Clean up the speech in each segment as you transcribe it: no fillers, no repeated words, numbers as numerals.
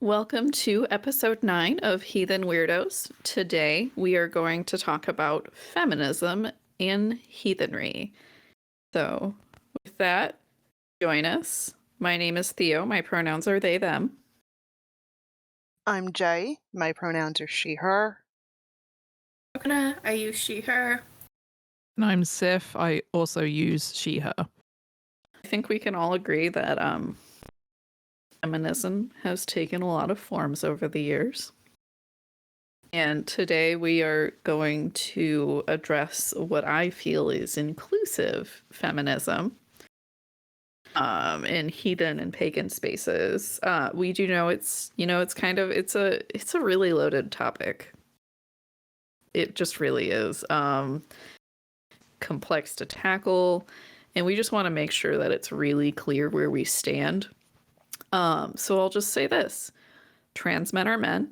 Welcome to episode 9 of Heathen Wyrdos. Today we are going to talk about feminism in heathenry. So, with that, join us. My name is Theo. My pronouns are they, them. I'm Jai. My pronouns are she, her. Kenna, I use she, her. And I'm Sif. I also use she, her. I think we can all agree that feminism has taken a lot of forms over the years. And today we are going to address what I feel is inclusive feminism in heathen and pagan spaces. We do know it's a really loaded topic. It just really is complex to tackle, and we just want to make sure that it's really clear where we stand. So I'll just say this: trans men are men,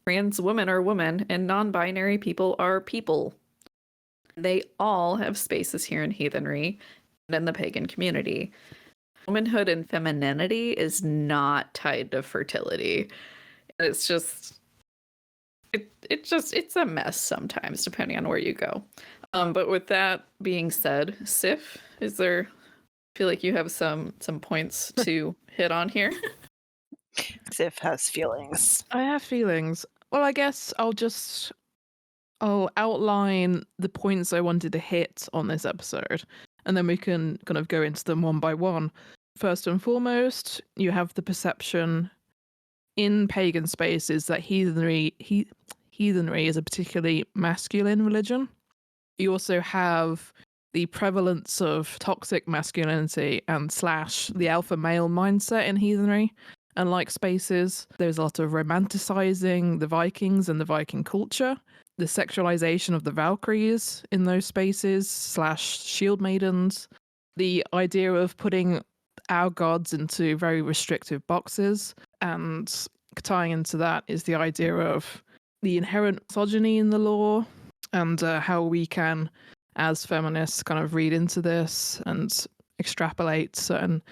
trans women are women, and non-binary people are people. They all have spaces here in heathenry and in the pagan community. Womanhood and femininity is not tied to fertility. It's just it's a mess sometimes, depending on where you go. But with that being said, Sif, I feel like you have some points to hit on here. Sif has feelings. I have feelings. Well, I guess I'll outline the points I wanted to hit on this episode, and then we can kind of go into them one by one. First and foremost, you have the perception in pagan spaces that heathenry is a particularly masculine religion. You also have the prevalence of toxic masculinity and / the alpha male mindset in heathenry and like spaces. There's a lot of romanticizing the Vikings and the Viking culture, the sexualization of the Valkyries in those spaces / Shieldmaidens, the idea of putting our gods into very restrictive boxes, and tying into that is the idea of the inherent misogyny in the law and how we can, as feminists, kind of read into this and extrapolate certain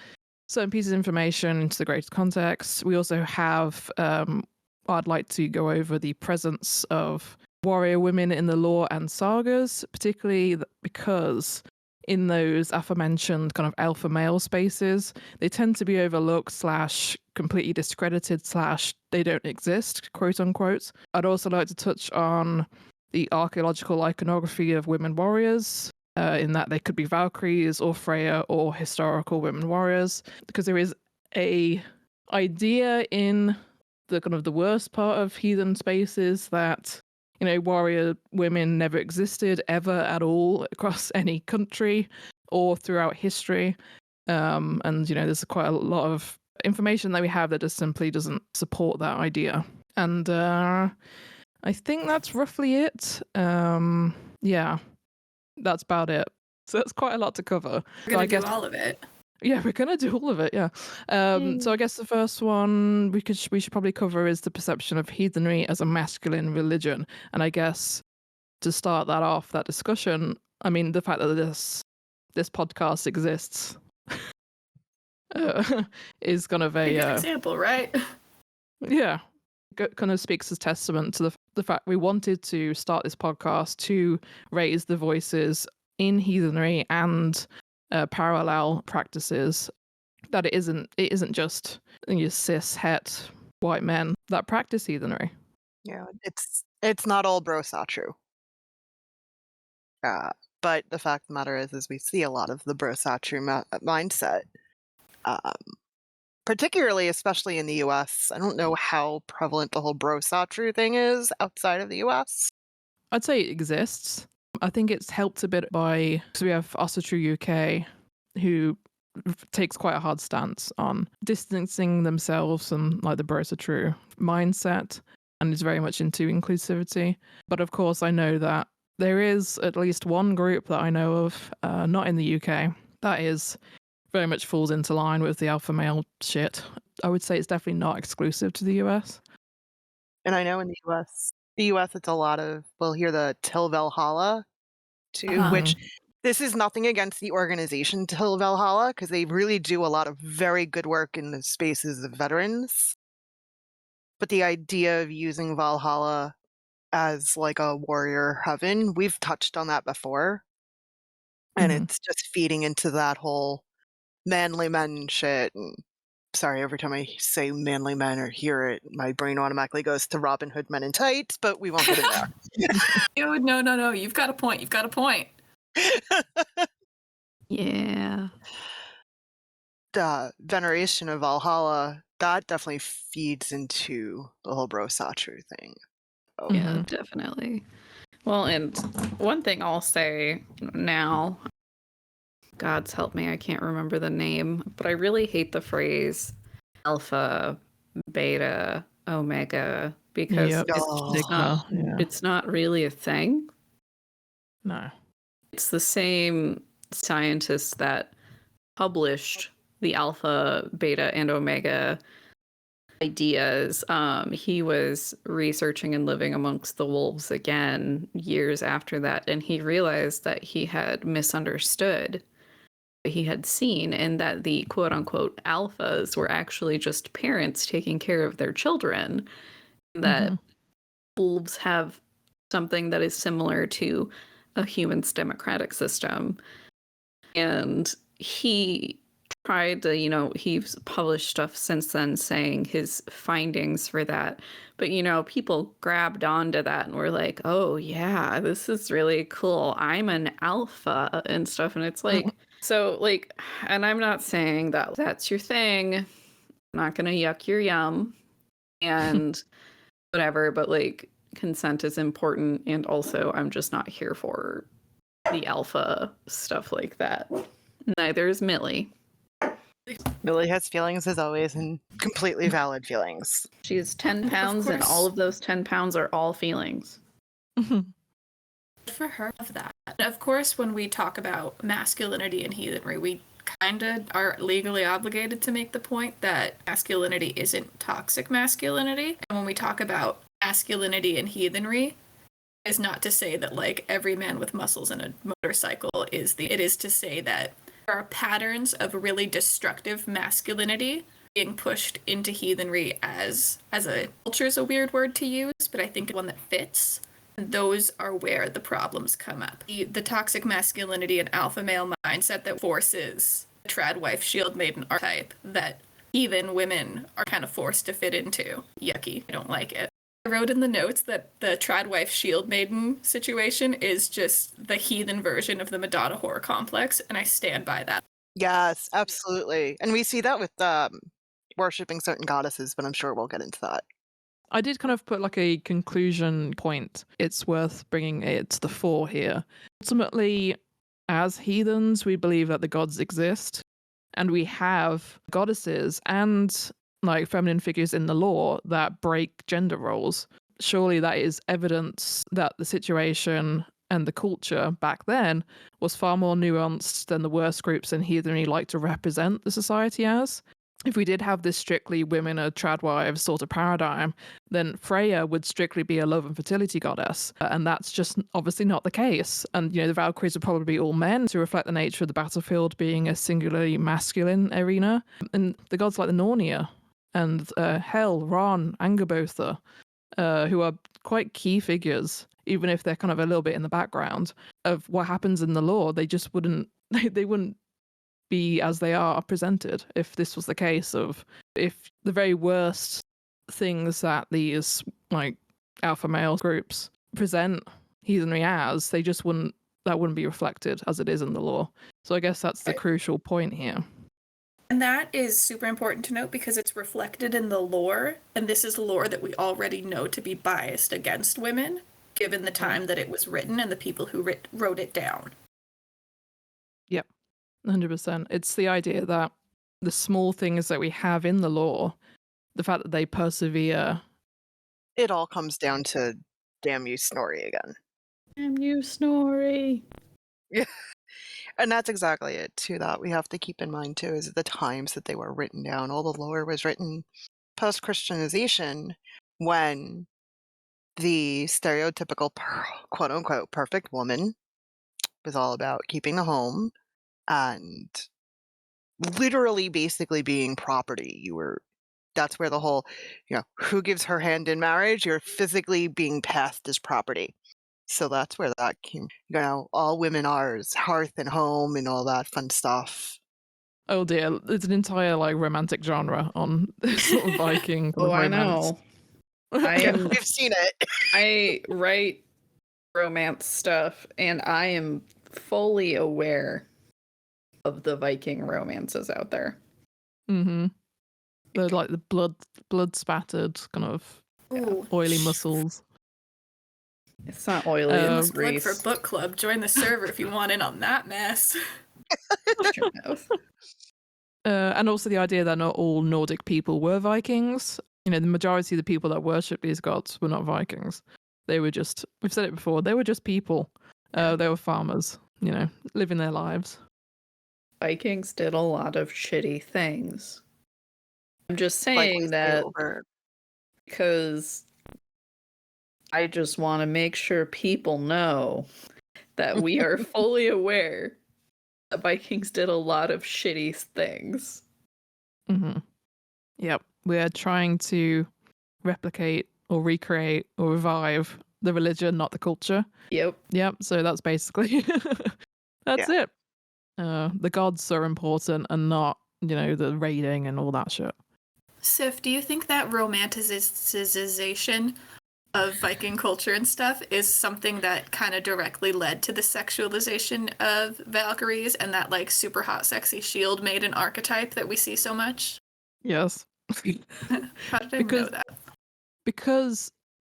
pieces of information into the greater context. We also have, I'd like to go over the presence of warrior women in the lore and sagas, particularly because in those aforementioned kind of alpha male spaces, they tend to be overlooked / completely discredited / they don't exist, quote unquote. I'd also like to touch on the archaeological iconography of women warriors, in that they could be Valkyries or Freya or historical women warriors, because there is a idea in the kind of the worst part of heathen spaces that, you know, warrior women never existed ever at all across any country or throughout history. And, you know, there's quite a lot of information that we have that just simply doesn't support that idea. And I think that's roughly it. Yeah, that's about it. So that's quite a lot to cover. We're going to do all of it. Yeah, we're going to do all of it, yeah. So I guess the first one we should probably cover is the perception of heathenry as a masculine religion. And I guess to start that off, that discussion, I mean, the fact that this podcast exists is kind of a good example, right? Yeah, kind of speaks as testament to the fact we wanted to start this podcast to raise the voices in heathenry and parallel practices, that it isn't just cis het white men that practice heathenry. Yeah, it's not all brosatru. But the fact of the matter is we see a lot of the brosatru mindset, particularly, especially in the US. I don't know how prevalent the whole brosatru thing is outside of the US. I'd say it exists. I think it's helped a bit by, because we have Osatru UK, who takes quite a hard stance on distancing themselves from like the brosatru mindset and is very much into inclusivity. But of course, I know that there is at least one group that I know of, not in the UK, that is very much falls into line with the alpha male shit. I would say it's definitely not exclusive to the US. And I know in the US it's a lot of, we'll hear the Till Valhalla too, which this is nothing against the organization Till Valhalla, because they really do a lot of very good work in the spaces of veterans. But the idea of using Valhalla as like a warrior heaven, we've touched on that before. And it's just feeding into that whole manly men shit. And sorry, every time I say manly men or hear it, my brain automatically goes to Robin Hood Men in Tights, but we won't get in there. No. You've got a point. Yeah. The veneration of Valhalla, that definitely feeds into the whole Brosatru thing. Oh. Yeah, definitely. Well, and one thing I'll say now, God's help me, I can't remember the name, but I really hate the phrase alpha, beta, omega, because Yep. it's not really a thing. No. It's the same scientist that published the alpha, beta, and omega ideas. He was researching and living amongst the wolves again years after that, and he realized that he had misunderstood what he had seen, and that the quote-unquote alphas were actually just parents taking care of their children, that wolves have something that is similar to a human's democratic system. And he tried to, he's published stuff since then saying his findings for that. But, people grabbed onto that and were like, oh, yeah, this is really cool. I'm an alpha and stuff. And it's like, so, like, and I'm not saying that that's your thing. I'm not going to yuck your yum and whatever, but, like, consent is important. And also, I'm just not here for the alpha stuff like that. Neither is Millie. Millie has feelings as always, and completely valid feelings. She is 10 pounds, and all of those 10 pounds are all feelings. For her of that. Of course, when we talk about masculinity and heathenry, we kind of are legally obligated to make the point that masculinity isn't toxic masculinity. And when we talk about masculinity and heathenry, is not to say that, like, every man with muscles and a motorcycle it is to say that there are patterns of really destructive masculinity being pushed into heathenry as a culture is a weird word to use, but I think one that fits. Those are where the problems come up. The toxic masculinity and alpha male mindset that forces the Tradwife Shieldmaiden archetype that heathen women are kind of forced to fit into. Yucky. I don't like it. I wrote in the notes that the Tradwife Shieldmaiden situation is just the heathen version of the Madonna horror complex, and I stand by that. Yes, absolutely. And we see that with worshipping certain goddesses, but I'm sure we'll get into that. I did kind of put like a conclusion point. It's worth bringing it to the fore here. Ultimately, as heathens, we believe that the gods exist, and we have goddesses and like feminine figures in the lore that break gender roles. Surely that is evidence that the situation and the culture back then was far more nuanced than the worst groups in heathenry like to represent the society as. If we did have this strictly women are tradwives sort of paradigm, then Freya would strictly be a love and fertility goddess. And that's just obviously not the case. And, the Valkyries would probably be all men to reflect the nature of the battlefield being a singularly masculine arena. And the gods like the Nornia and Hel, Ran, Angerbotha, who are quite key figures, even if they're kind of a little bit in the background of what happens in the lore, they just wouldn't, they wouldn't be as they are presented if this was the case of if the very worst things that these like alpha male groups present heathenry as, they just wouldn't be reflected as it is in the lore. So I guess that's the crucial point here. And that is super important to note because it's reflected in the lore, and this is lore that we already know to be biased against women, given the time that it was written and the people who wrote it down. Yep, 100%. It's the idea that the small things that we have in the lore, the fact that they persevere. It all comes down to damn you, Snorri again. Damn you, Snorri. Yeah. And that's exactly it, too, that we have to keep in mind, too, is the times that they were written down. All the lore was written post-Christianization when the stereotypical quote-unquote perfect woman was all about keeping the home and literally basically being property. You were that's where the whole, who gives her hand in marriage? You're physically being passed as property. So that's where that came. All women are hearth and home and all that fun stuff. Oh dear, there's an entire romantic genre on this sort of Viking Oh, I romance. know. We've seen it. I write romance stuff, and I am fully aware of the Viking romances out there. Mm-hmm. They're like the blood spattered kind of oily muscles. It's not oily, it's Plug grease. for book club. Join the server if you want in on that mess. And also the idea that not all Nordic people were Vikings. The majority of the people that worship these gods were not Vikings. They were just, we've said it before, they were just people. They were farmers, living their lives. Vikings did a lot of shitty things. I'm just saying that because I just want to make sure people know that we are fully aware that Vikings did a lot of shitty things. Mm-hmm. Yep. We're trying to replicate or recreate or revive the religion, not the culture. Yep. So that's basically that's it. The gods are important and not, the raiding and all that shit. Sif, do you think that romanticization of Viking culture and stuff is something that kind of directly led to the sexualization of Valkyries and that super hot, sexy shield maiden archetype that we see so much? Yes. How did I know that? Because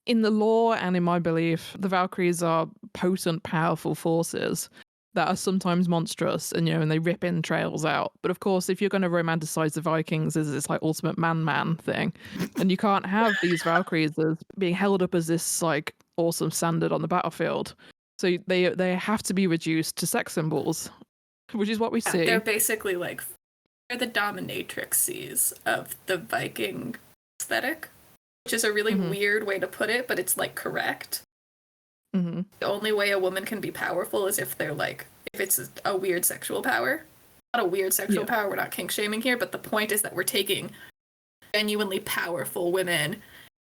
in the lore and in my belief, the Valkyries are potent, powerful forces that are sometimes monstrous and they rip entrails out. But of course, if you're going to romanticize the Vikings as this ultimate man thing, and you can't have these Valkyries as being held up as this awesome standard on the battlefield. So they have to be reduced to sex symbols, which is what we see. They're basically they're the dominatrixes of the Viking aesthetic, which is a really weird way to put it, but it's correct. Mm-hmm. The only way a woman can be powerful is if they're if it's a weird sexual power. Not a weird sexual power, we're not kink shaming here, but the point is that we're taking genuinely powerful women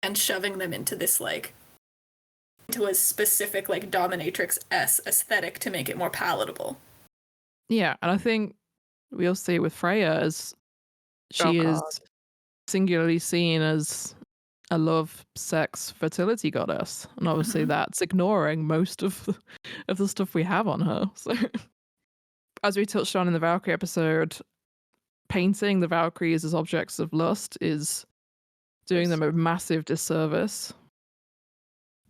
and shoving them into this into a specific dominatrix-esque aesthetic to make it more palatable. Yeah, and I think we'll see it with Freya as she is singularly seen as a love, sex, fertility goddess, and obviously that's ignoring most of the stuff we have on her. So, as we touched on in the Valkyrie episode, painting the Valkyries as objects of lust is doing them a massive disservice.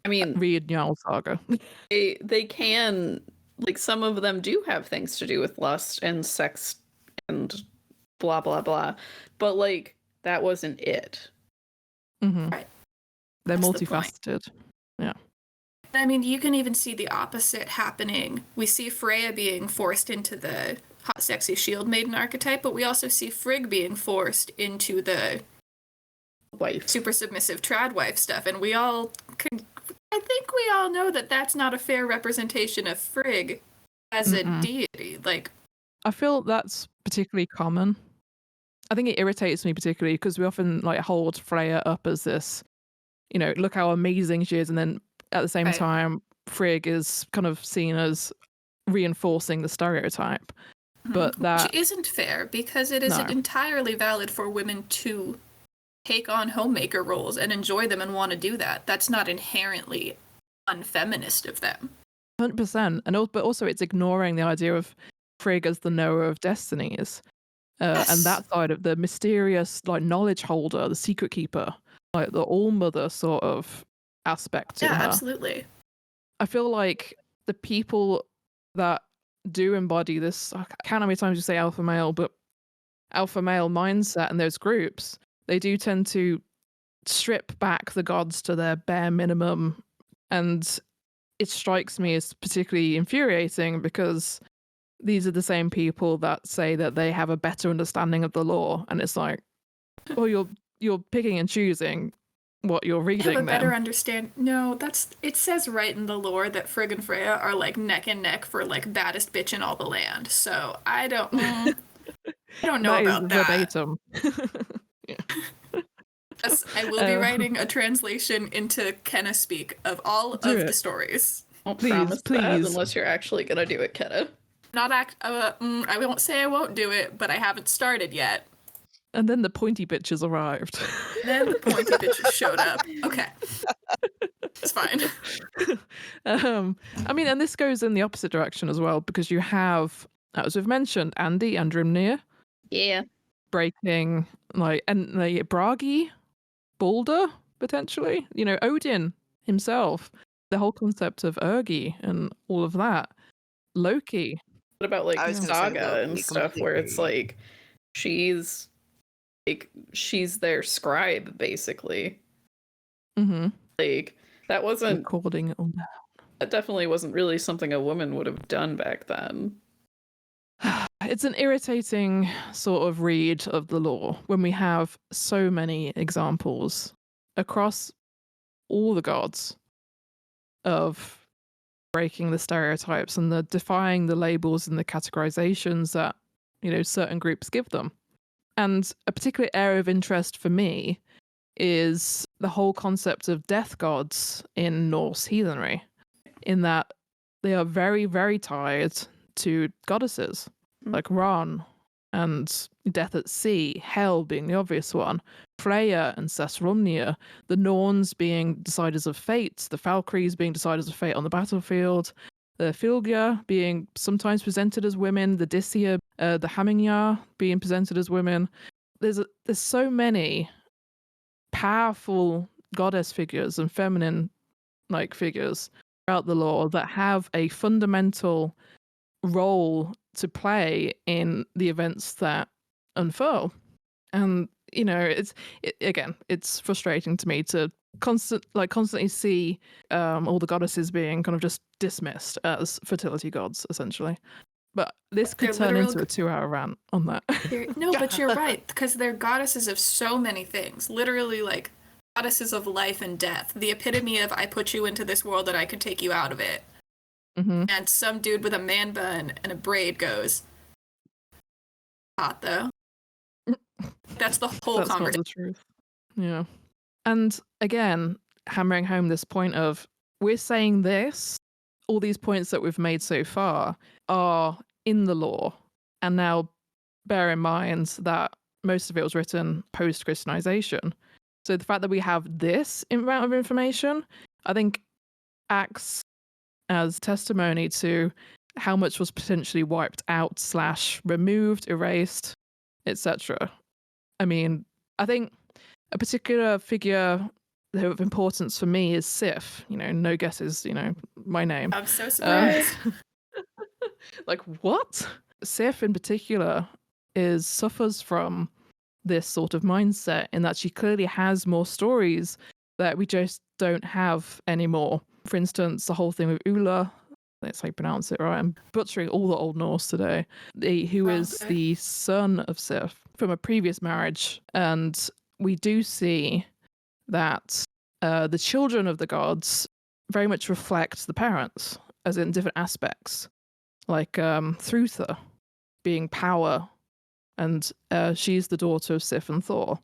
I mean, read Jarl Saga. They can, some of them do have things to do with lust and sex and blah blah blah, but that wasn't it. Mm-hmm. Right. They're That's multifaceted. Yeah. I mean, you can even see the opposite happening. We see Freya being forced into the hot, sexy shield maiden archetype, but we also see Frigg being forced into the super submissive tradwife stuff, and I think we all know that that's not a fair representation of Frigg as a deity. I feel that's particularly common. I think it irritates me particularly because we often hold Freya up as this, look how amazing she is, and then at the same time, Frigg is kind of seen as reinforcing the stereotype. But that which isn't fair because it is entirely valid for women to take on homemaker roles and enjoy them and want to do that. That's not inherently unfeminist of them. 100%, but also it's ignoring the idea of Frigg as the knower of destinies. And that side of the mysterious knowledge holder, the secret keeper, the all-mother sort of aspect to her. Yeah, absolutely. I feel like the people that do embody this, I can't know how many times you say alpha male, but alpha male mindset in those groups, they do tend to strip back the gods to their bare minimum. And it strikes me as particularly infuriating because these are the same people that say that they have a better understanding of the law, and it's you're picking and choosing what you're reading. Have a better understand. No, it says right in the lore that Frigg and Freya are neck and neck for baddest bitch in all the land. So I don't know that about that. Verbatim. Yeah. Yes, I will be writing a translation into Kenna speak of all of the stories. Don't Please, promise that please. unless you're actually gonna do it, Kenna. I won't say I won't do it, but I haven't started yet. And then the pointy bitches arrived. Then the pointy bitches showed up. Okay. It's fine. I mean, and this goes in the opposite direction as well, because you have, as we've mentioned, Andy and Drimnir Yeah. breaking, Bragi, Balder, potentially. You know, Odin himself. The whole concept of Urgi and all of that. Loki. What about like I was gonna say Saga and Loki stuff where it's completely. like she's their scribe basically. Mm-hmm. Like that wasn't Recording it all down. that definitely wasn't really something a woman would have done back then. It's an irritating sort of read of the lore when we have so many examples across all the gods of breaking the stereotypes and the defying the labels and the categorizations that, you know, certain groups give them. And a particular area of interest for me is the whole concept of death gods in Norse heathenry, in that they are very, very tied to goddesses like Ran and death at sea, Hel being the obvious one, Freya and Sesrumnir, the Norns being deciders of fate, the Valkyries being deciders of fate on the battlefield, the Fylgja being sometimes presented as women, the Disya, the Hamingja being presented as women. There's so many powerful goddess figures and feminine like figures throughout the lore that have a fundamental role to play in the events that unfurl. And you know, it's frustrating to me to constantly see all the goddesses being kind of just dismissed as fertility gods, essentially. But this could turn into a 2-hour rant on that. No, but you're right, because they're goddesses of so many things. Literally, like, goddesses of life and death. The epitome of, I put you into this world and I could take you out of it. Mm-hmm. And some dude with a man bun and a braid goes, hot, though. That's the whole That's not conversation. the truth. Yeah. And again, hammering home this point of, we're saying this, all these points that we've made so far are in the lore. And now bear in mind that most of it was written post-Christianization. So the fact that we have this amount of information, I think acts as testimony to how much was potentially wiped out / removed, erased, etc. I mean, I think a particular figure of importance for me is Sif. You know, no guesses, you know, my name. I'm so surprised. Like, what? Sif in particular suffers from this sort of mindset in that she clearly has more stories that we just don't have anymore. For instance, the whole thing with Ula, that's how you pronounce it, right? I'm butchering all the Old Norse today. Who is the son of Sif from a previous marriage. And we do see that the children of the gods very much reflect the parents, as in different aspects. Like Thordr being power, and she's the daughter of Sif and Thor.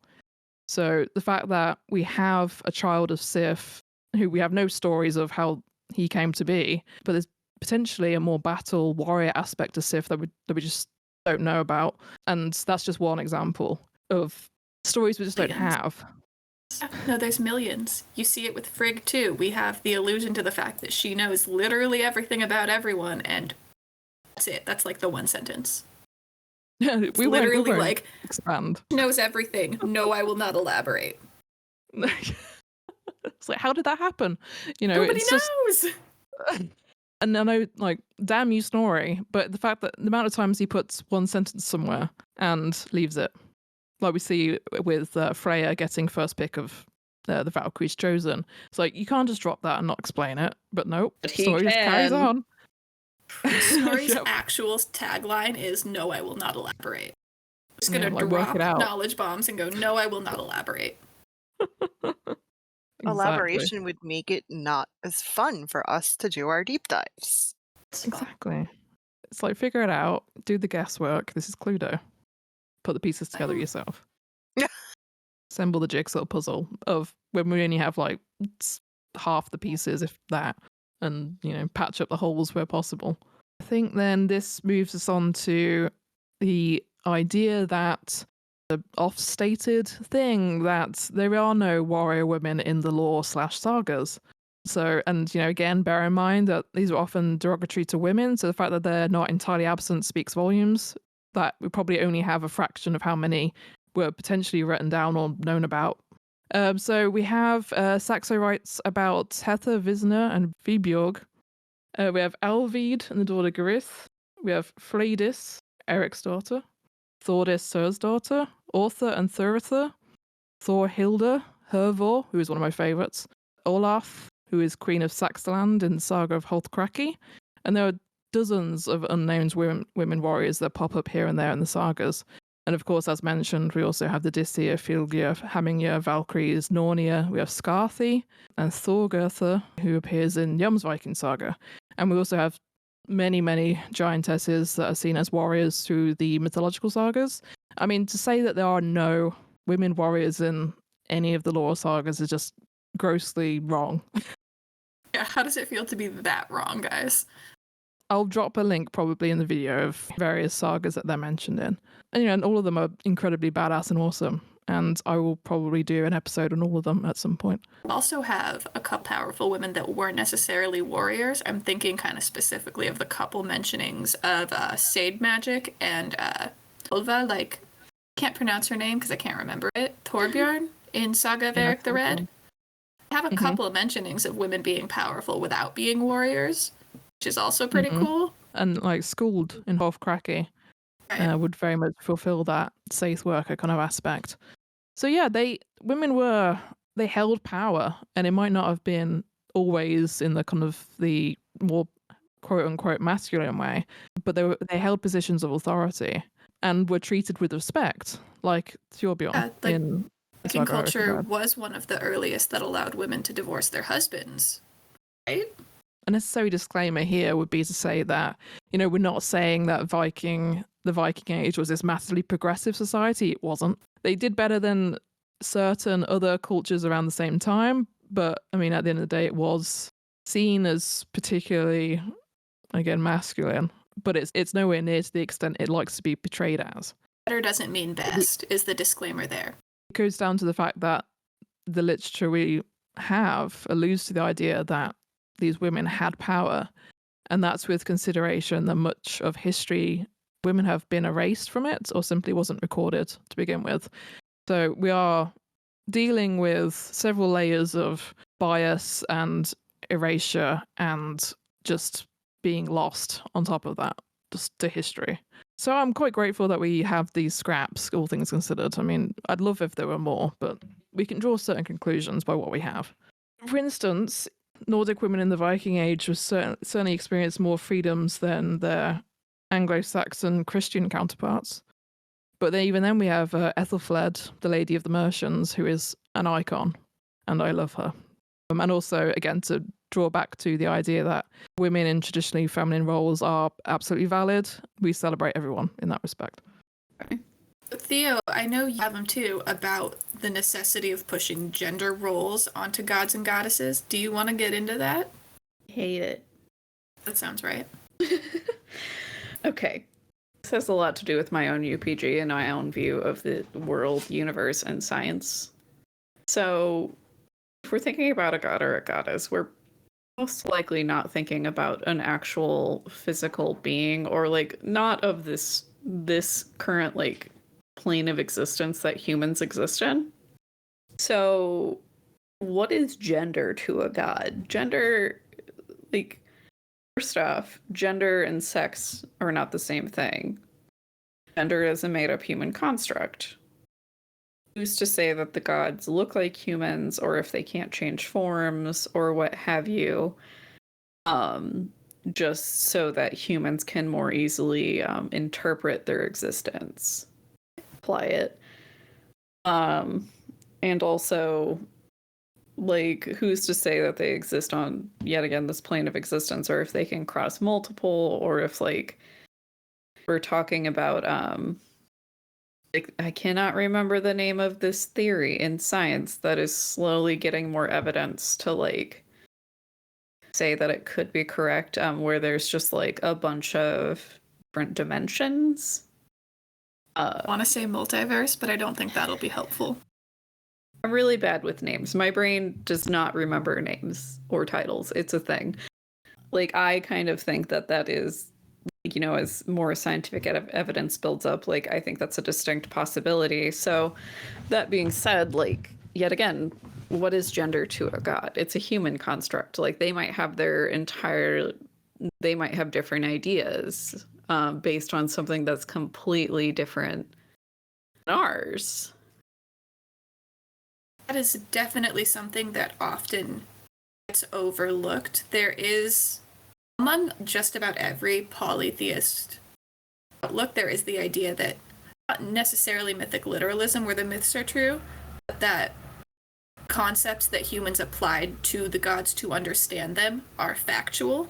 So the fact that we have a child of Sif, who we have no stories of how he came to be, but there's potentially a more battle warrior aspect to Sif that we just don't know about. And that's just one example of stories we just don't have. No, there's millions. You see it with Frigg too. We have the allusion to the fact that she knows literally everything about everyone, and that's it. That's like the one sentence. we literally won't like expand. Knows everything. No, I will not elaborate. It's like, how did that happen? You know, Nobody it's knows. Just... And I know, like, damn you, Snorri, but the fact that the amount of times he puts one sentence somewhere and leaves it, like we see with Freya getting first pick of the Valkyries chosen. It's like, you can't just drop that and not explain it. But nope, But he Snorri just carries can. on. Snorri's Yep. actual tagline is, no, I will not elaborate. I'm just going to like, work drop it out. knowledge bombs and go, no, I will not elaborate. Elaboration would make it not as fun for us to do our deep dives. Exactly. It's like, figure it out, do the guesswork. This is Cluedo. Put the pieces together yourself. assemble the jigsaw puzzle of when we only have like half the pieces, if that, and patch up the holes where possible. I think then this moves us on to the idea that the oft-stated thing that there are no warrior women in the lore/sagas. So, and again, bear in mind that these are often derogatory to women, so the fact that they're not entirely absent speaks volumes, that we probably only have a fraction of how many were potentially written down or known about. So we have Saxo writes about Hetha, Visna and Vebiorg. We have Alvild and the daughter Gyrith. We have Freydis Eiriksdottir, Thordis Sursdotir, Audr and Thuridr, Thorhildr, Hervor, who is one of my favourites, Olof, who is Queen of Saxaland in the Saga of Kraki, and there are dozens of unnamed women warriors that pop up here and there in the sagas. And of course, as mentioned, we also have the Disir, Fylgja, Hamingja, Valkyries, Nornia. We have Skarthi and Thorgertha, who appears in Yum's Viking saga. And we also have many, many giantesses that are seen as warriors through the mythological sagas. I mean, to say that there are no women warriors in any of the lore sagas is just grossly wrong. Yeah, how does it feel to be that wrong, guys? I'll drop a link probably in the video of various sagas that they're mentioned in. And all of them are incredibly badass and awesome. And I will probably do an episode on all of them at some point. We also have a couple powerful women that weren't necessarily warriors. I'm thinking kind of specifically of the couple mentionings of Sade Magic and Ulva, like, can't pronounce her name because I can't remember it, Torbjorn in Saga of Eric the Red. I have a couple of mentionings of women being powerful without being warriors, which is also pretty cool. And like Skuld in Hrolf Kraki would very much fulfill that safe worker kind of aspect. So yeah, they held power, and it might not have been always in the kind of the more quote unquote masculine way, but they held positions of authority and were treated with respect, like Thorbjorn in Viking culture was one of the earliest that allowed women to divorce their husbands, right? A necessary disclaimer here would be to say that, we're not saying that the Viking Age was this massively progressive society. It wasn't. They did better than certain other cultures around the same time, but I mean, at the end of the day, it was seen as particularly, again, masculine, but it's nowhere near to the extent it likes to be portrayed as. Better doesn't mean best, is the disclaimer there. It goes down to the fact that the literature we have alludes to the idea that these women had power, and that's with consideration that much of history, women have been erased from it or simply wasn't recorded to begin with. So we are dealing with several layers of bias and erasure and just being lost on top of that, just to history. So I'm quite grateful that we have these scraps, all things considered. I mean, I'd love if there were more, but we can draw certain conclusions by what we have. For instance, Nordic women in the Viking Age was certainly experienced more freedoms than their Anglo-Saxon Christian counterparts. But even then we have Ethelfled, the Lady of the Mercians, who is an icon, and I love her. And also, again, to draw back to the idea that women in traditionally feminine roles are absolutely valid, we celebrate everyone in that respect. Okay. Theo, I know you have them too, about the necessity of pushing gender roles onto gods and goddesses. Do you want to get into that? Hate it. That sounds right. Okay. This has a lot to do with my own UPG and my own view of the world, universe, and science. So, if we're thinking about a god or a goddess, we're most likely not thinking about an actual physical being, or like not of this current like plane of existence that humans exist in. So what is gender to a god? Gender, like, first off, gender and sex are not the same thing. Gender is a made-up human construct. Who's to say that the gods look like humans, or if they can't change forms, or what have you, just so that humans can more easily interpret their existence, apply it. And also, like, who's to say that they exist on, yet again, this plane of existence, or if they can cross multiple, or if, like, we're talking about Like, I cannot remember the name of this theory in science that is slowly getting more evidence to like say that it could be correct, where there's just like a bunch of different dimensions. I want to say multiverse, but I don't think that'll be helpful. I'm really bad with names. My brain does not remember names or titles. It's a thing. Like, I kind of think that is, you know, as more scientific evidence builds up, like, I think that's a distinct possibility. So, that being said, like, yet again, what is gender to a god? It's a human construct. Like, they might have different ideas based on something that's completely different than ours. That is definitely something that often gets overlooked. There is, among just about every polytheist outlook, there is the idea that not necessarily mythic literalism where the myths are true, but that concepts that humans applied to the gods to understand them are factual.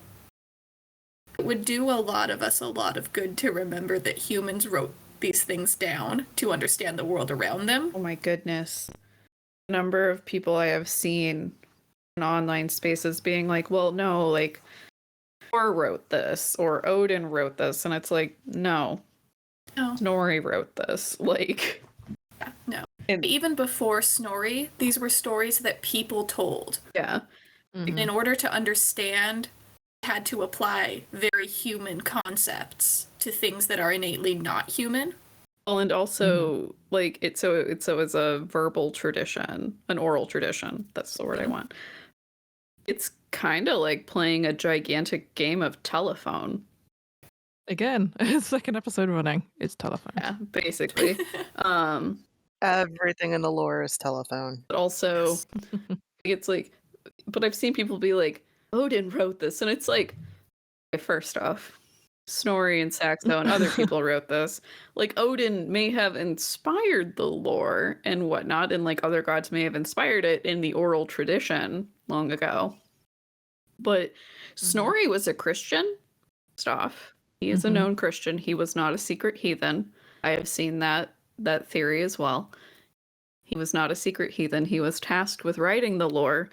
It would do a lot of us a lot of good to remember that humans wrote these things down to understand the world around them. Oh my goodness. The number of people I have seen in online spaces being like, well, no, like, Thor wrote this, or Odin wrote this, and it's like, no. Snorri wrote this. Like, yeah, no. And even before Snorri, these were stories that people told. Yeah. Mm-hmm. In order to understand, had to apply very human concepts to things that are innately not human. Well, and also, like, it's a verbal tradition, an oral tradition. That's the word I want. It's kind of like playing a gigantic game of telephone. Again, second episode running. It's telephone. Yeah, basically. Everything in the lore is telephone. But also, it's like, but I've seen people be like, Odin wrote this, and it's like, okay, first off, Snorri and Saxo and other people wrote this. Like, Odin may have inspired the lore and whatnot, and like other gods may have inspired it in the oral tradition long ago. But Snorri was a Christian. First off, he is a known Christian. He was not a secret heathen. I have seen that theory as well. He was not a secret heathen. He was tasked with writing the lore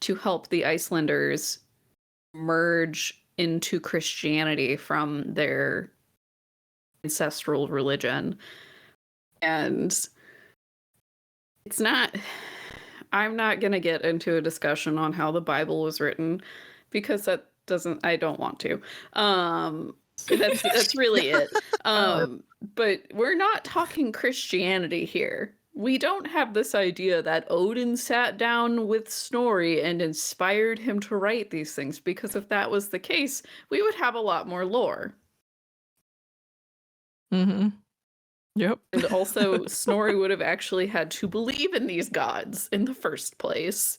to help the Icelanders merge into Christianity from their ancestral religion. And I'm not going to get into a discussion on how the Bible was written, because I don't want to. That's really it. But we're not talking Christianity here. We don't have this idea that Odin sat down with Snorri and inspired him to write these things, because if that was the case, we would have a lot more lore. Yep. And also, Snorri would have actually had to believe in these gods in the first place.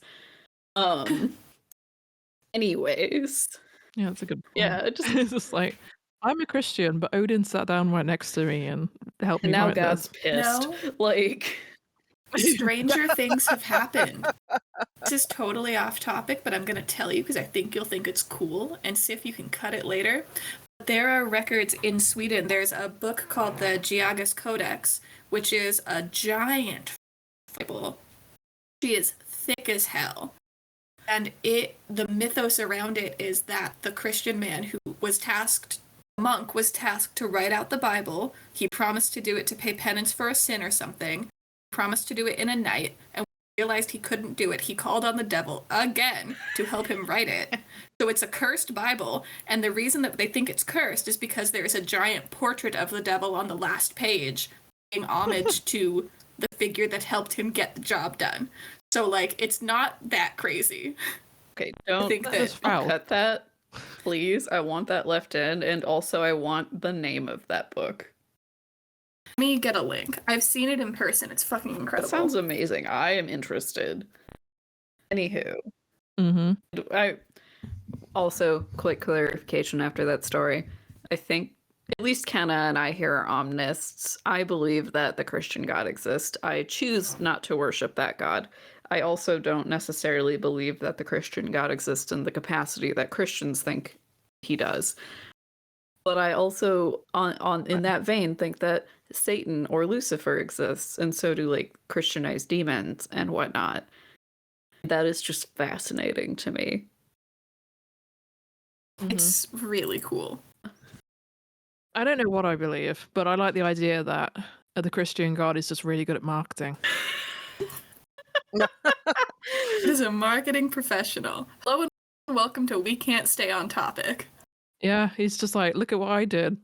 Anyways. Yeah, that's a good point. Yeah, it's just like, I'm a Christian, but Odin sat down right next to me and helped me now write God's this. pissed. No. Like, stranger things have happened. This is totally off topic, but I'm going to tell you because I think you'll think it's cool, and see if you can cut it later. There are records in Sweden. There's a book called the Giagas Codex, which is a giant Bible. She is thick as hell. And the mythos around it is that the Christian man who was monk was tasked to write out the Bible. He promised to do it to pay penance for a sin or something. He promised to do it in a night, and when he realized he couldn't do it, he called on the devil again to help him write it. So it's a cursed Bible, and the reason that they think it's cursed is because there's a giant portrait of the devil on the last page, paying homage to the figure that helped him get the job done. So, like, it's not that crazy. Okay, don't cut that, please. I want that left in, and also I want the name of that book. Let me get a link. I've seen it in person. It's fucking incredible. That sounds amazing. I am interested. Anywho. I also, quick clarification after that story. I think at least Kenna and I here are omnists. I believe that the Christian God exists. I choose not to worship that God. I also don't necessarily believe that the Christian God exists in the capacity that Christians think he does. But I also, on in that vein, think that Satan or Lucifer exists, and so do like Christianized demons and whatnot. That is just fascinating to me. It's really cool. I don't know what I believe, but I like the idea that the Christian God is just really good at marketing. It is a marketing professional. Hello and welcome to We Can't Stay on Topic. Yeah, he's just like, look at what I did.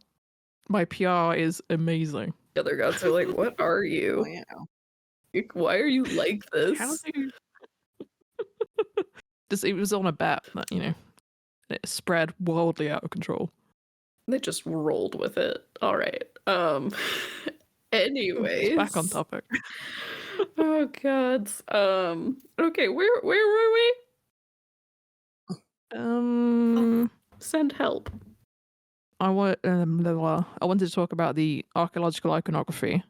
My PR is amazing. The other gods are like, what are you? Well, you know. Like, why are you like this? How do you... Just, it was on a bet that, you know, it spread wildly out of control. They just rolled with it. All right. Anyways. Back on topic. Oh god. Okay, where were we? Send help. I wanted to talk about the archaeological iconography,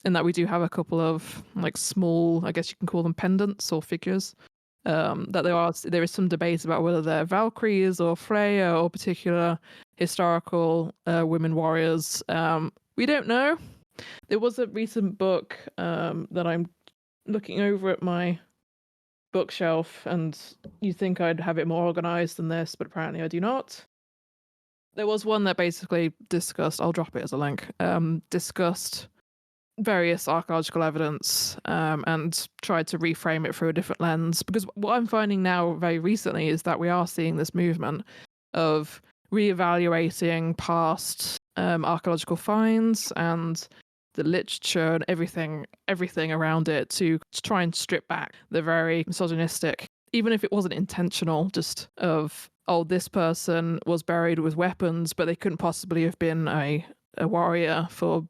in that we do have a couple of like small, I guess you can call them pendants or figures. That there is some debate about whether they're Valkyries or Freya or particular historical women warriors. We don't know. There was a recent book that I'm looking over at my bookshelf, and you'd think I'd have it more organized than this, but apparently I do not. There was one that basically discussed, I'll drop it as a link, discussed various archaeological evidence and tried to reframe it through a different lens. Because what I'm finding now very recently is that we are seeing this movement of reevaluating past archaeological finds and the literature and everything around it to try and strip back the very misogynistic, even if it wasn't intentional, just of, oh, this person was buried with weapons, but they couldn't possibly have been a warrior for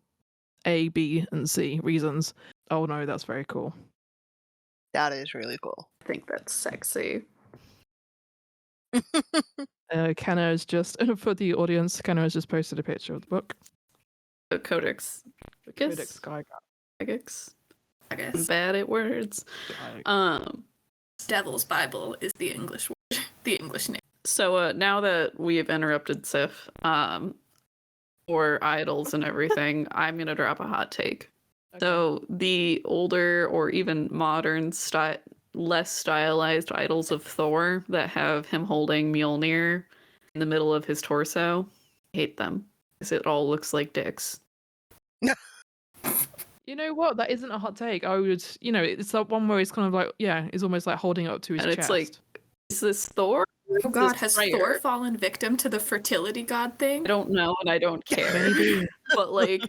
A, B, and C reasons. Oh no, that's very cool. That is really cool. I think that's sexy. Kenna is just, for the audience, Kenna has just posted a picture of the book. The Codex. Codex Saga. Sagas. I I'm guess. bad at words. Devil's Bible is the English word, the English name. So now that we have interrupted Sif for idols and everything, I'm gonna drop a hot take. Okay. So the older or even modern less stylized idols of Thor that have him holding Mjolnir in the middle of his torso, I hate them because it all looks like dicks. You know what? That isn't a hot take. I would, it's that one where he's kind of like, it's almost like holding it up to his And chest. it's like, is this Thor? Oh god, This has Freyr? Thor fallen victim to the fertility god thing? I don't know and I don't care. Maybe. But like,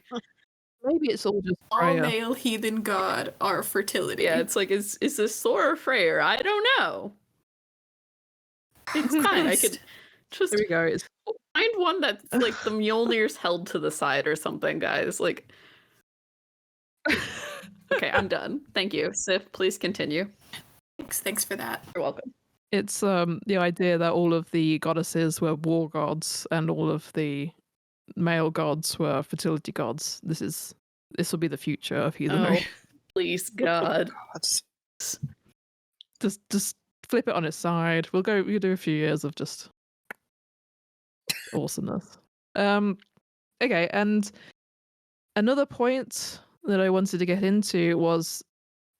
Maybe it's all just All Freya. male heathen god are fertility. yeah, it's like, is this Thor or Freyr? I don't know. It's fine. I could just There we go. It's find one that's like the Mjolnir's held to the side or something, guys. Like, okay, I'm done. Thank you. Sif, please continue. Thanks for that. You're welcome. It's the idea that all of the goddesses were war gods and all of the male gods were fertility gods. This will be the future of heathenry. Please, God. Gods. Just flip it on its side. We'll do a few years of just awesomeness. Okay, and another point that I wanted to get into was,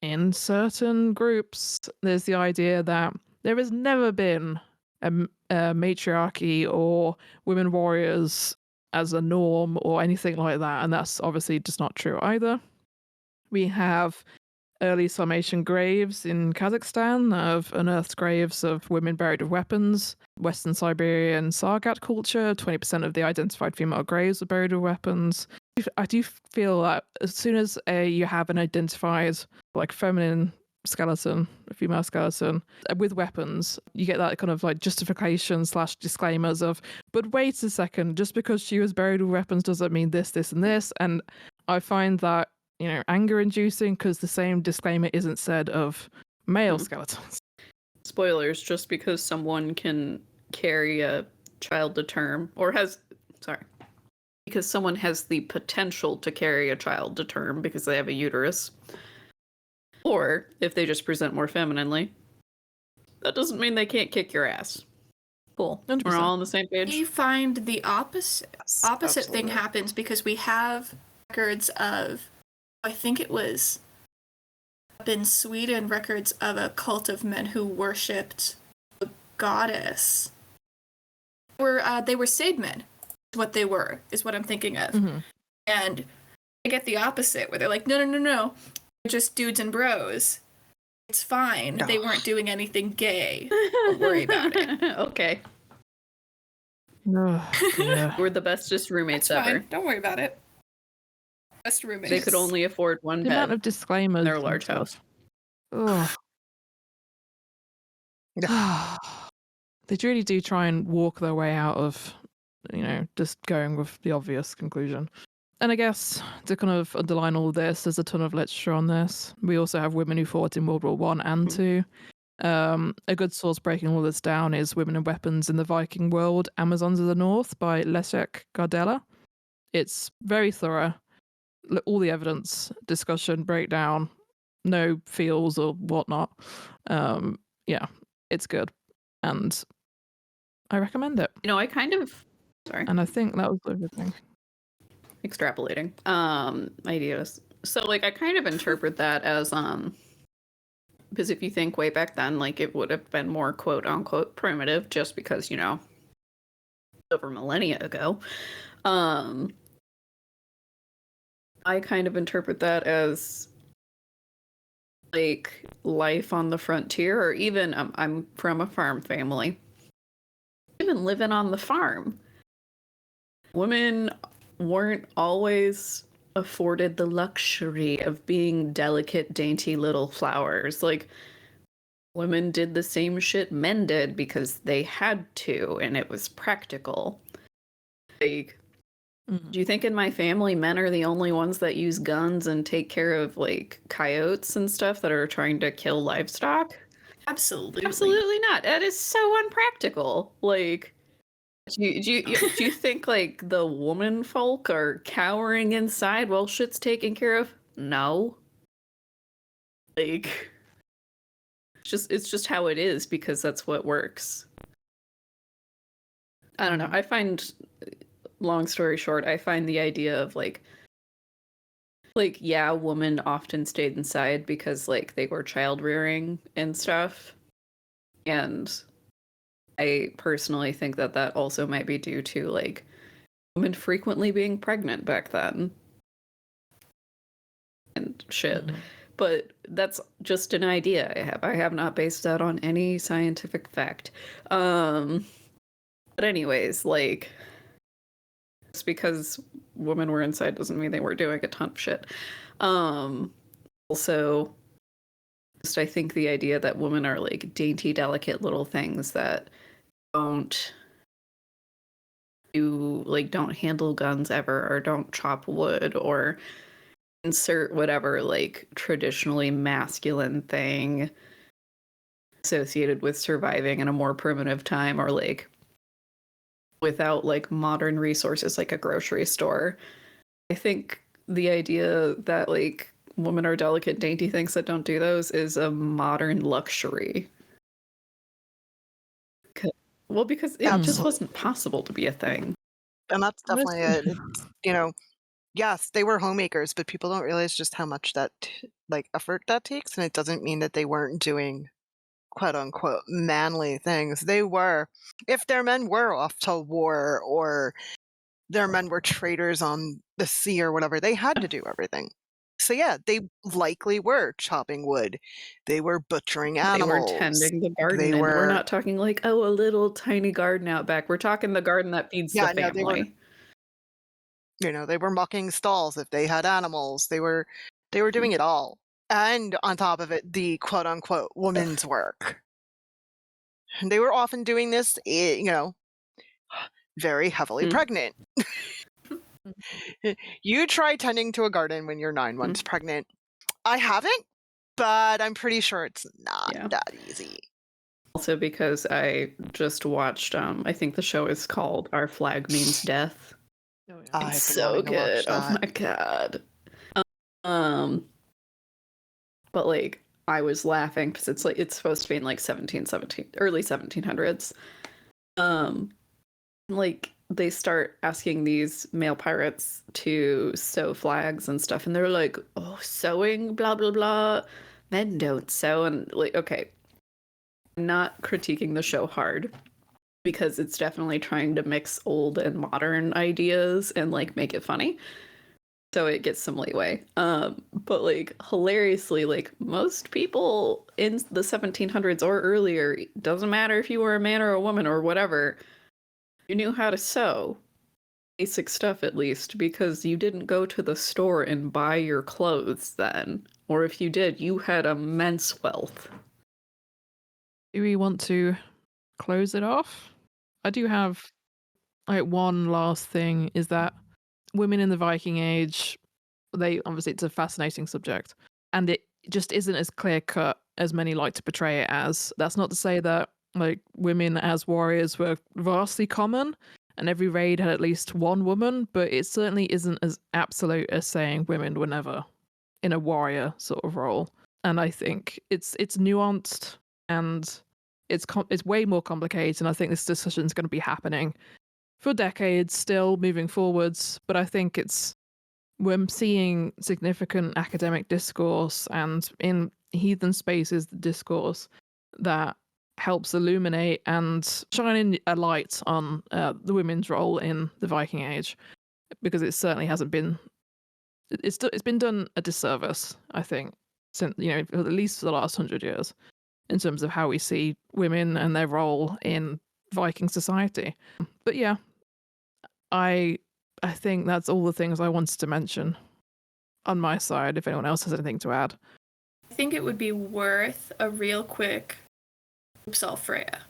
in certain groups, there's the idea that there has never been a matriarchy or women warriors as a norm or anything like that, and that's obviously just not true either. We have early Sarmatian graves in Kazakhstan that have unearthed graves of women buried with weapons. Western Siberian Sargat culture, 20% of the identified female graves are buried with weapons. I do feel that as soon as you have an identified like feminine skeleton, a female skeleton with weapons, you get that kind of like justification / disclaimers of, but wait a second, just because she was buried with weapons doesn't mean this, and this. And I find that, anger inducing because the same disclaimer isn't said of male skeletons. Spoilers, just because someone can carry a child to term, or because someone has the potential to carry a child to term because they have a uterus, or if they just present more femininely, that doesn't mean they can't kick your ass. Cool. 100%. We're all on the same We page. find the opposite Yes, thing absolutely. happens because we have records of, I think it was up in Sweden, records of a cult of men who worshipped a goddess. They were Saidmen, is what they were, is what I'm thinking of. And I get the opposite, where they're like, no, they're just dudes and bros. It's fine. They weren't doing anything gay. Don't worry about it. Okay. Oh, dear. We're the bestest roommates It's ever. fine. Don't worry about it. Best roommates. They could only afford one The amount bed of disclaimers. in their and large stuff. house. Ugh. They really do try and walk their way out of, just going with the obvious conclusion. And I guess to kind of underline all of this, there's a ton of literature on this. We also have women who fought in World War One and Two. A good source breaking all this down is Women and Weapons in the Viking World, Amazons of the North by Leszek Gardella. It's very thorough. All the evidence, discussion, breakdown, no feels or whatnot. Yeah, it's good. And I recommend it. I kind of... Sorry. And I think that was everything. Extrapolating. Ideas. So, I kind of interpret that as, because if you think way back then, it would have been more quote-unquote primitive just because, over millennia ago. I kind of interpret that as life on the frontier, or even I'm from a farm family. Even living on the farm, women weren't always afforded the luxury of being delicate, dainty little flowers. Women did the same shit men did because they had to, and it was practical. Do you think in my family men are the only ones that use guns and take care of coyotes and stuff that are trying to kill livestock? Absolutely. Absolutely not. That is so unpractical. Do you think the woman folk are cowering inside while shit's taken care of? No. It's just how it is because that's what works. I don't know. I find, long story short, I find the idea of yeah, women often stayed inside because they were child rearing and stuff. And I personally think that also might be due to women frequently being pregnant back then and shit. But that's just an idea I have. I have not based that on any scientific fact. But anyways, just because women were inside doesn't mean they were doing a ton of shit. Also, just I think the idea that women are dainty, delicate little things that don't handle guns ever, or don't chop wood, or insert whatever traditionally masculine thing associated with surviving in a more primitive time, or without modern resources like a grocery store. I think the idea that women are delicate, dainty things that don't do those is a modern luxury. Well, because it just wasn't possible to be a thing. And that's definitely it. It's, yes, they were homemakers, but people don't realize just how much that effort that takes, and it doesn't mean that they weren't doing quote unquote manly things. They were. If their men were off to war, or their men were traders on the sea or whatever, they had to do everything. So yeah, they likely were chopping wood. They were butchering animals. They were tending the garden. They and were. We're not talking a little tiny garden out back. We're talking the garden that feeds the family. They were mucking stalls if they had animals. They were doing it all. And on top of it, the quote unquote woman's work. And they were often doing this, very heavily pregnant. You try tending to a garden when you're 9 months pregnant. I haven't, but I'm pretty sure it's not that easy. Also because I just watched, I think the show is called Our Flag Means Death. It's so good. Oh my god. But I was laughing because it's supposed to be in early 1700s. Like they start asking these male pirates to sew flags and stuff, and they're like, "Oh, sewing, blah blah blah. Men don't sew." And like, okay, I'm not critiquing the show hard because it's definitely trying to mix old and modern ideas and like make it funny. So it gets some leeway. But like hilariously, like most people in the 1700s or earlier, doesn't matter if you were a man or a woman or whatever, you knew how to sew. Basic stuff at least, because you didn't go to the store and buy your clothes then. Or if you did, you had immense wealth. Do we want to close it off? I do have like one last thing, is that women in the Viking Age, they obviously, it's a fascinating subject, and it just isn't as clear cut as many like to portray it as. That's not to say that like women as warriors were vastly common and every raid had at least one woman, but it certainly isn't as absolute as saying women were never in a warrior sort of role. And I think it's nuanced, and it's way more complicated, and I think this discussion is going to be happening for decades still moving forwards. But I think we're seeing significant academic discourse and in heathen spaces the discourse that helps illuminate and shine a light on the women's role in the Viking Age, because it certainly hasn't been. It's been done a disservice, I think, since at least for the last 100 years, in terms of how we see women and their role in Viking society. But yeah, I think that's all the things I wanted to mention on my side, if anyone else has anything to add. I think it would be worth a real quick Uppsal Freya.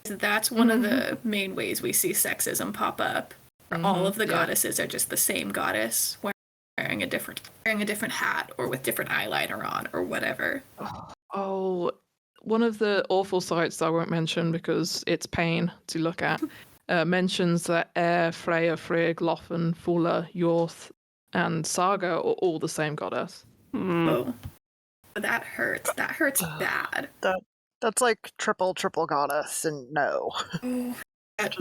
That's one of the main ways we see sexism pop up. All of the goddesses are just the same goddess, wearing a different hat or with different eyeliner on or whatever. Oh, one of the awful sites I won't mention because it's pain to look at mentions that Freya, Frigg, Lofen, Fulla, Jorth, and Saga are all the same goddess. Oh, that hurts. That hurts bad. That's like triple goddess, and no.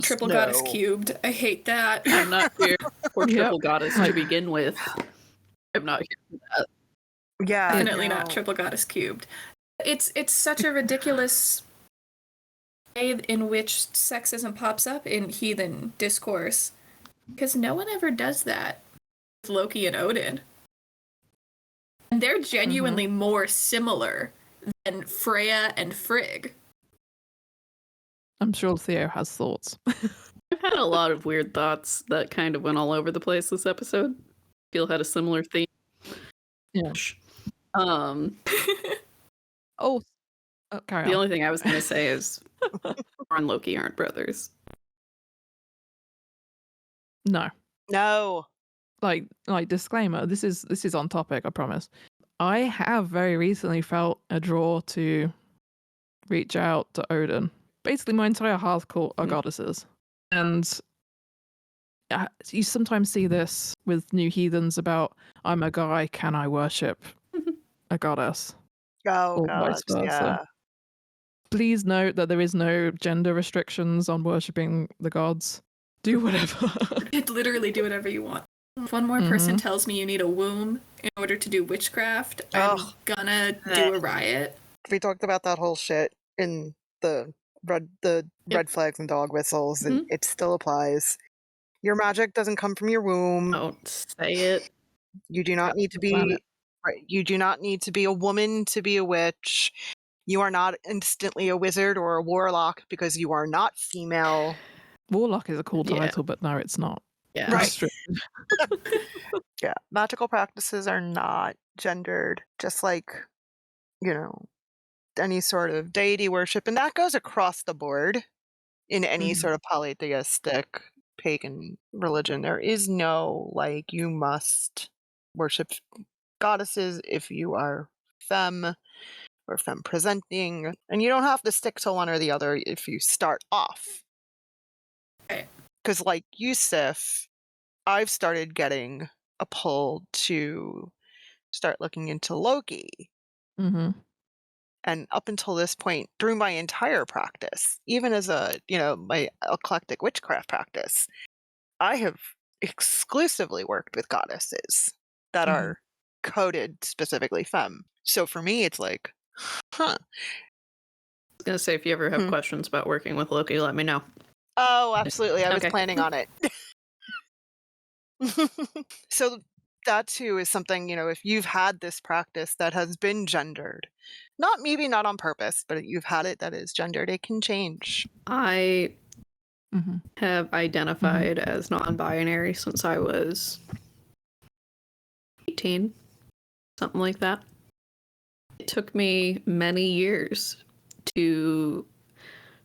Triple goddess cubed. I hate that. I'm not here for triple goddess to begin with. I'm not here for that. Yeah, Definitely not triple goddess cubed. It's such a ridiculous way in which sexism pops up in heathen discourse, because no one ever does that with Loki and Odin. And they're genuinely more similar than Freya and Frigg. I'm sure Theo has thoughts. I've had a lot of weird thoughts that kind of went all over the place this episode. Feel had a similar theme. Yeah. Carry on. The only thing I was going to say is Thor and Loki aren't brothers. No. Like disclaimer, this is on topic, I promise. I have very recently felt a draw to reach out to Odin. Basically, my entire hearth court are goddesses. And you sometimes see this with new heathens about, I'm a guy, can I worship a goddess? Oh, or vice versa. yeah. Please note that there is no gender restrictions on worshipping the gods. Do whatever. Literally do whatever you want. If one more person tells me you need a womb in order to do witchcraft, I'm gonna do a riot. We talked about that whole shit in the red flags and dog whistles, and it still applies. Your magic doesn't come from your womb. Don't say it. You do not need to be you do not need to be a woman to be a witch. You are not instantly a wizard or a warlock because you are not female. Warlock is a cool title, but no, it's not. Yeah. Right. Yeah. Magical practices are not gendered, just like, any sort of deity worship. And that goes across the board in any sort of polytheistic pagan religion. There is no, you must worship goddesses if you are femme or femme presenting. And you don't have to stick to one or the other if you start off. Because like Yusuf, I've started getting a pull to start looking into Loki. And up until this point, through my entire practice, even as my eclectic witchcraft practice, I have exclusively worked with goddesses that are coded specifically femme. So for me, it's like, huh. I was gonna say, if you ever have questions about working with Loki, let me know. Oh, absolutely. I was Okay. planning on it. So that too is something, if you've had this practice that has been gendered, maybe not on purpose, but you've had it that is gendered, it can change. I have identified as non-binary since I was 18, something like that. It took me many years to...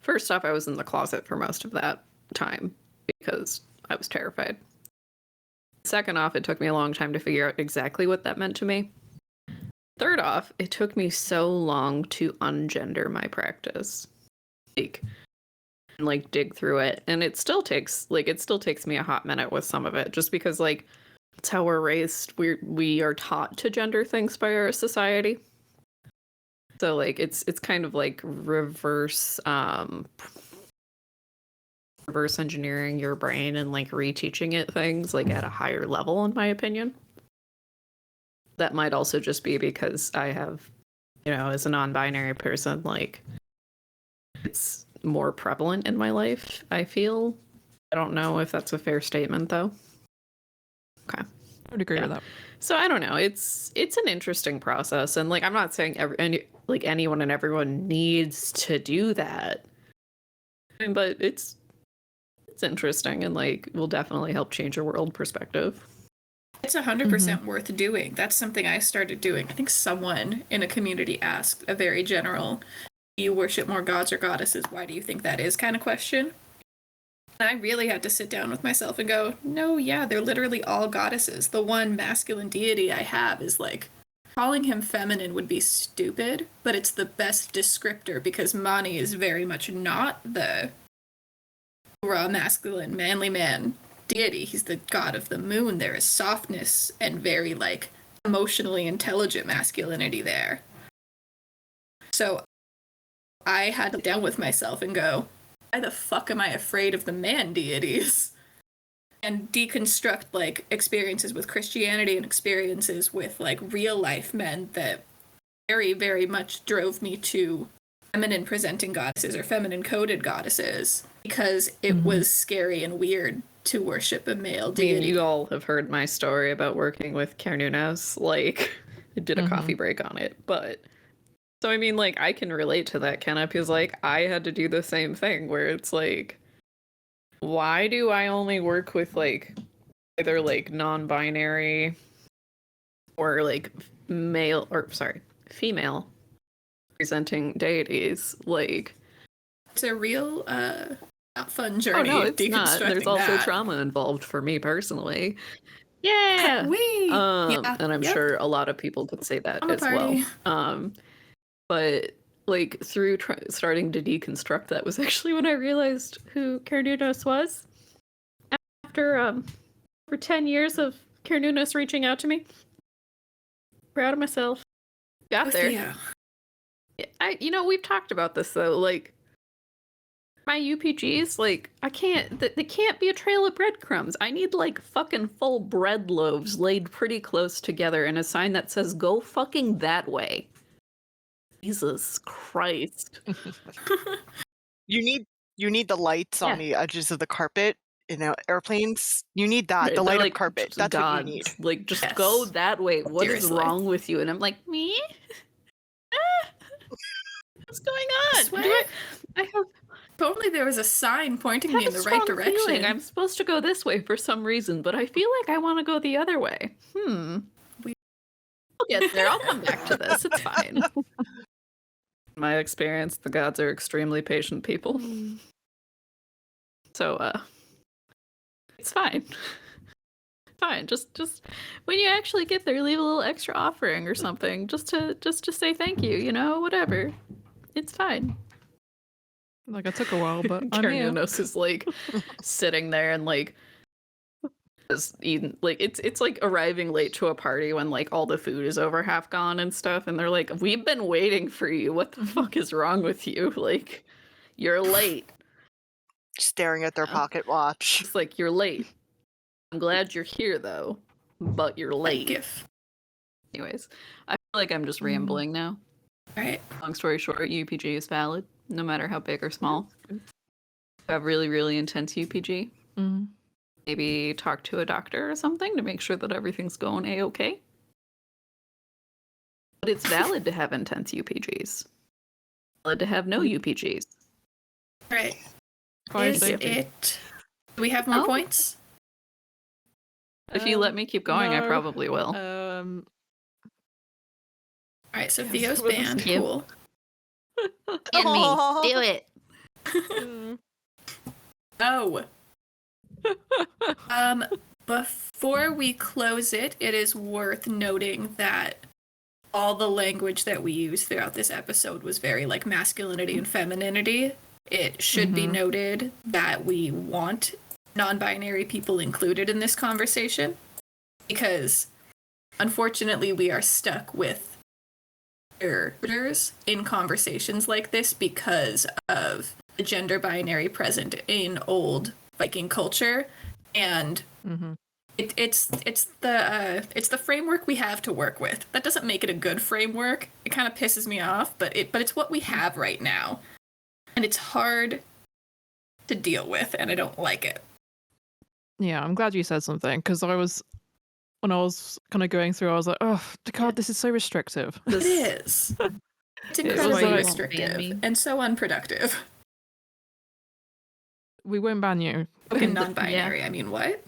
First off, I was in the closet for most of that time because I was terrified. Second off, it took me a long time to figure out exactly what that meant to me. Third off, it took me so long to ungender my practice. Like dig through it. And it still takes me a hot minute with some of it, just because it's how we're raised. We are taught to gender things by our society. So it's kind of like reverse engineering your brain and reteaching it things at a higher level, in my opinion. That might also just be because I have, as a non-binary person, it's more prevalent in my life, I feel. I don't know if that's a fair statement, though. Okay. I would agree with that. So I don't know. It's an interesting process, and I'm not saying anyone and everyone needs to do that, but it's interesting and will definitely help change your world perspective. It's 100% worth doing. That's something I started doing. I think someone in a community asked a very general, do you worship more gods or goddesses? Why do you think that is kind of question? And I really had to sit down with myself and go, no, yeah, they're literally all goddesses. The one masculine deity I have is calling him feminine would be stupid, but it's the best descriptor because Mani is very much not the raw masculine manly man deity. He's the god of the moon. There is softness and very emotionally intelligent masculinity there. So I had to sit down with myself and go, why the fuck am I afraid of the man deities? And deconstruct experiences with Christianity and experiences with real life men that very, very much drove me to feminine presenting goddesses or feminine coded goddesses because it was scary and weird to worship a male deity. You all have heard my story about working with Kernunas. I did a coffee break on it, but so I mean, I can relate to that, Kenna, because I had to do the same thing where it's why do I only work with either non-binary or female presenting deities? It's a real not fun journey. Oh no, it's not. There's also that. trauma involved for me personally. Yeah. And I'm sure a lot of people could say that as well. But through starting to deconstruct that was actually when I realized who Kernunas was. After over 10 years of Kernunas reaching out to me. Proud of myself. Got there. Yeah. We've talked about this though, my UPGs, I can't, they can't be a trail of breadcrumbs. I need fucking full bread loaves laid pretty close together and a sign that says go fucking that way. Jesus Christ. You need the lights on the edges of the carpet in airplanes. You need that. The light of carpet. That's gods. What you need. Just go that way. What is wrong with you? And I'm me? What's going on? I have totally there was a sign pointing me in the right direction. Feeling I'm supposed to go this way for some reason, but I feel like I want to go the other way. I'll get there. I'll come back to this. It's fine. In my experience, the gods are extremely patient people. So, it's fine. Fine. Just when you actually get there, leave a little extra offering or something, just to say thank you. Whatever. It's fine. It took a while, but Kernunos is sitting there and It's like arriving late to a party when like all the food is over half gone and stuff, and they're like, we've been waiting for you. What the fuck is wrong with you? Like, you're late. Staring at their pocket watch. It's like, you're late. I'm glad you're here though, but you're late. GIF. Anyways, I feel like I'm just rambling now. All right. Long story short, UPG is valid, no matter how big or small. If you have really, really intense UPG, maybe talk to a doctor or something to make sure that everything's going A-okay. But it's valid to have intense UPGs. Valid to have no UPGs. All right. Fire Is safety. it? Do we have more points? If you let me keep going, I no. probably will. All right, so Yes, Theo's what was banned. Yep. Cool. Aw. Do it. Oh. Before we close it, it is worth noting that all the language that we used throughout this episode was very like masculinity and femininity. It should be noted that we want non-binary people included in this conversation because unfortunately we are stuck with arbiters in conversations like this because of the gender binary present in old Viking culture, and it's the framework we have to work with. That doesn't make it a good framework. It kind of pisses me off, but it's what we have right now, and it's hard to deal with, and I don't like it. Yeah, I'm glad you said something because when I was kind of going through, I was like, oh, God, this is so restrictive. It is. It's incredibly why you restrictive and so unproductive. We won't ban you. Okay, non-binary. I mean, what?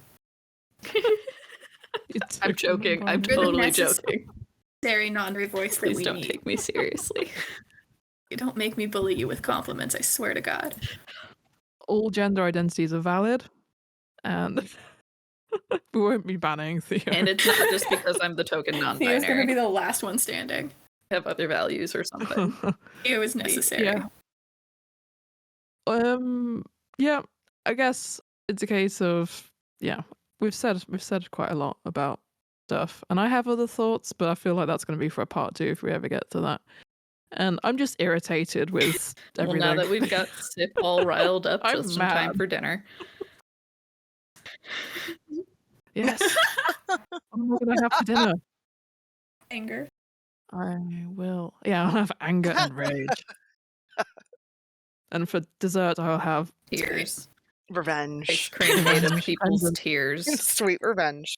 I'm joking. I'm You're the totally joking. Very non-binary voice that Please we don't need. take me seriously. You don't make me bully you with compliments, I swear to God. All gender identities are valid, and we won't be banning Theo. And it's not just because I'm the token Theo's going to non-binary. be the last one standing. I have other values or something. Theo is necessary. Yeah. Yeah, I guess it's a case of we've said quite a lot about stuff, and I have other thoughts, but I feel like that's going to be for a part 2 if we ever get to that. And I'm just irritated with Well, everything. now that we've got Sip all riled up I'm just in time mad. for dinner. Yes. What am I going to have for dinner? Anger. I will. Yeah, I'll have anger and rage. And for dessert, I'll have Tears. Ice Revenge. cream made of Revenge. people's And- tears. Sweet revenge.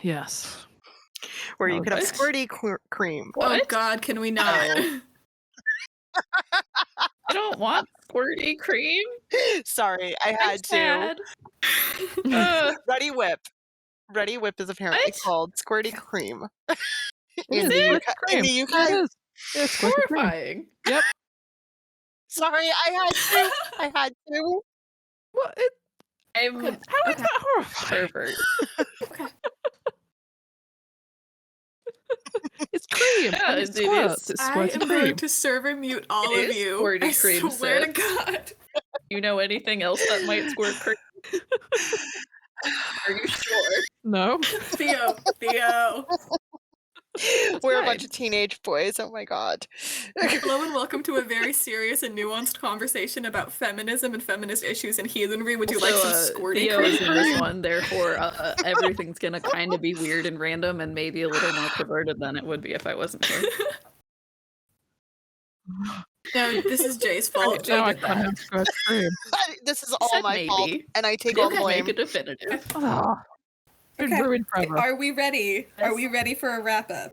yes. Where you Oh, could have what? squirty cream. Oh What? God, can we not? Oh. I don't want squirty cream. Sorry, I I'm had to. sad. Ready Whip. Ready Whip is apparently What? called squirty cream. It is. In Cream. the UK. Yeah, it is. Yeah, it's squirty cream. Horrifying. Sorry, I had to. What? I'm How is that horrifying? pervert. It's cream. Yeah, and it squirts. is. It's I squirty am cream. going to serve and mute all It of is you. squirty I cream, swear Sip. to God. You know anything else that might squirt cream? Are you sure? No. Theo. We're a fine. bunch of teenage boys. Oh my god. Hello and welcome to a very serious and nuanced conversation about feminism and feminist issues and heathenry. Would you like some squirty Theo cream? is in this one, therefore everything's gonna kind of be weird and random and maybe a little more perverted than it would be if I wasn't here. No, this is Jay's fault. Jay Now I did can't that. have squirty cream. This is all Said my fault, maybe. and I take They all can blame. make a definitive. Oh, been Okay. ruined forever. Are we ready? Are we ready for a wrap up?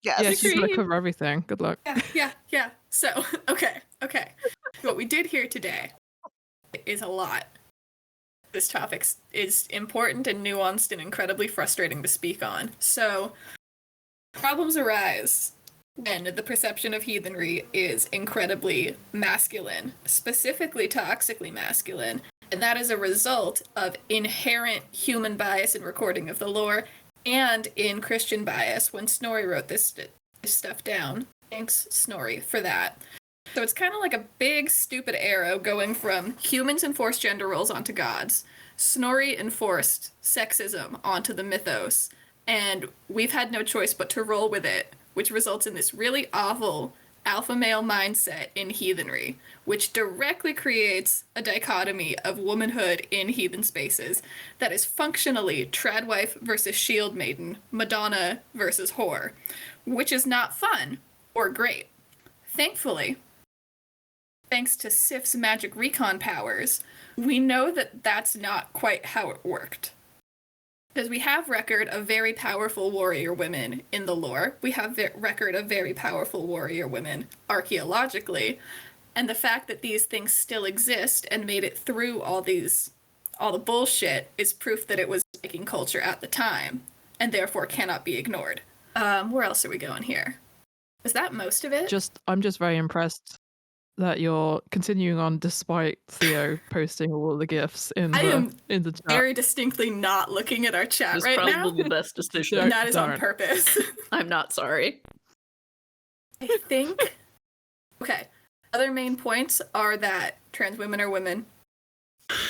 Yes. Yeah, she's gonna Agreed. cover everything. Good luck. Yeah. So, okay. What we did here today is a lot. This topic is important and nuanced and incredibly frustrating to speak on. So, problems arise when the perception of heathenry is incredibly masculine, specifically toxically masculine, and that is a result of inherent human bias in recording of the lore and in Christian bias when Snorri wrote this stuff down. Thanks, Snorri, for that. So it's kind of like a big, stupid arrow going from humans enforced gender roles onto gods, Snorri enforced sexism onto the mythos, and we've had no choice but to roll with it, which results in this really awful alpha male mindset in heathenry, which directly creates a dichotomy of womanhood in heathen spaces that is functionally Tradwife versus Shieldmaiden, Madonna versus whore, which is not fun or great. Thankfully, thanks to Sif's magic recon powers, we know that that's not quite how it worked. Because we have record of very powerful warrior women in the lore. We have record of very powerful warrior women archaeologically. And the fact that these things still exist and made it through all the bullshit is proof that it was Viking culture at the time, and therefore cannot be ignored. Where else are we going here? Is that most of it? I'm just very impressed that you're continuing on despite Theo posting all the gifs in the chat. Very distinctly not looking at our chat It's right now. probably the best decision. And that is on Darn. purpose. I'm not sorry. I think. Okay. Other main points are that trans women are women,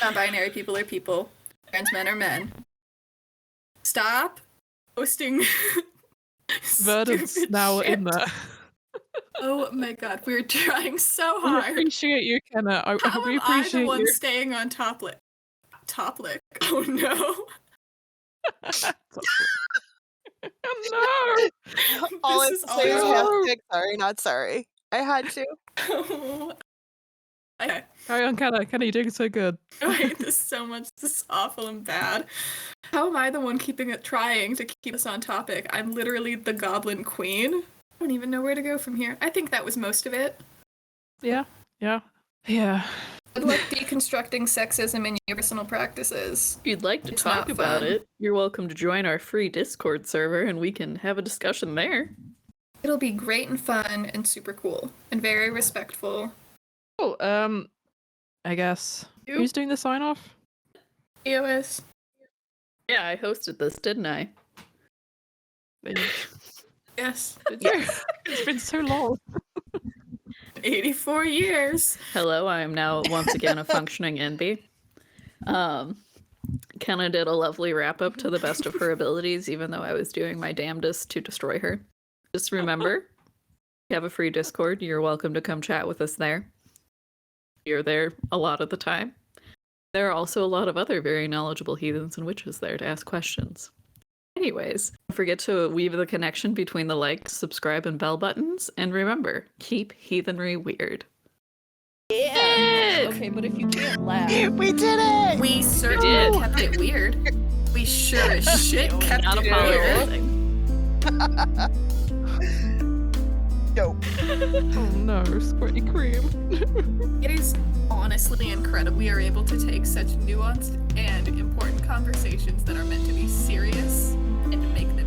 non-binary people are people, trans men are men. Stop posting. Verdant's stupid now shit. in there. Oh my god, we're trying so I hard. appreciate you, Kenna. How we am I the appreciate one you. staying on top lip? Oh no. Oh, no! All I This is have to say is awful. hashtag sorry, not sorry. I had to. Okay. Carry on, Kenna. Kenna, you're doing so good. I hate this so much. This is awful and bad. How am I the one trying to keep us on topic? I'm literally the goblin queen. I don't even know where to go from here. I think that was most of it. Yeah. Good Good luck deconstructing sexism in your personal practices. If you'd like to It's talk not about fun. it, you're welcome to join our free Discord server and we can have a discussion there. It'll be great and fun and super cool and very respectful. Cool. I guess. You? Who's doing the sign off? EOS. Yeah, I hosted this, didn't I? Yes. It's been so long. 84 years. Hello, I am now once again a functioning NB. Kenna did a lovely wrap up to the best of her abilities, even though I was doing my damnedest to destroy her. Just remember, we have a free Discord. You're welcome to come chat with us there. You're there a lot of the time. There are also a lot of other very knowledgeable heathens and witches there to ask questions. Anyways, don't forget to weave the connection between the like, subscribe, and bell buttons. And remember, keep heathenry weird. Yeah! Okay, but if you can't laugh. We did it! We certainly did. kept it weird. We sure as shit kept Not it weird. apologizing. Dope. Oh no, squirty cream. It is honestly incredible. We are able to take such nuanced and important conversations that are meant to be serious and make them